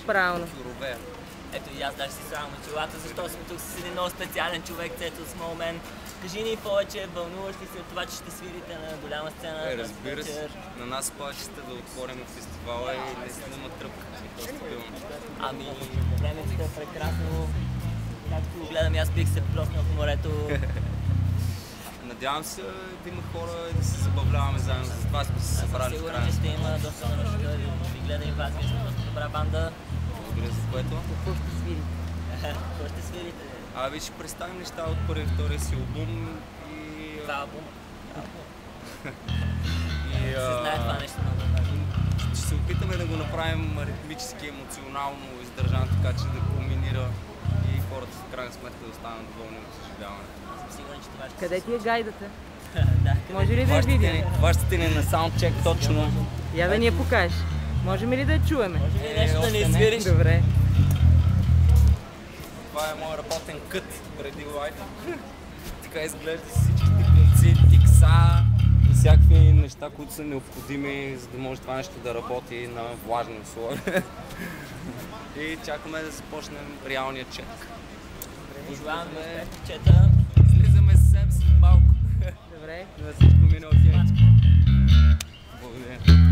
Правилно. Суровея. Ето и аз даже си слагам очилата, защото съм тук с един много специален човек, Цето Смолмен. Кажи ни повече, вълнуваш ли се от това, че ще свирите на голяма сцена? Разбира се, на нас плачете да отворим фестивала и наистина има тръпка. Ами, времето е прекрасно. Както го гледам, аз бих се плоснал в морето. Надявам се да има хора и да се забавляваме заедно. За това сме се събрали в Сигурен, крайна че ще сметка. има доста нарочно да ви гледа и вас. Вие сте доста добра банда. Благодаря за което. Какво ще свирите? Какво ще свирите? Ами ще представим неща от първи и втория си албум и... Това албум. И, Се знае това нещо много важно. ще се опитаме да го направим ритмически, емоционално издържан, така че да кулминира и хората в крайна сметка да останат доволни от съживяването. Аз съм сигурен, че това ще Къде ти е гайдата? Да, Може ли да я видим? Хващате ни на саундчек точно. Я да ни я покажеш. Можем ли да я чуеме? може ли нещо да ни още не. свириш? Добре. Това е моят работен кът преди лайф. Така изглежда всичките конци, тикса и всякакви неща, които са необходими, за да може това нещо да работи на влажни условия. И чакаме да започнем реалния чек. Пожелавам ви успех в чета. Слизаме с себе след малко. Добре. Да всичко мине окей. Благодаря.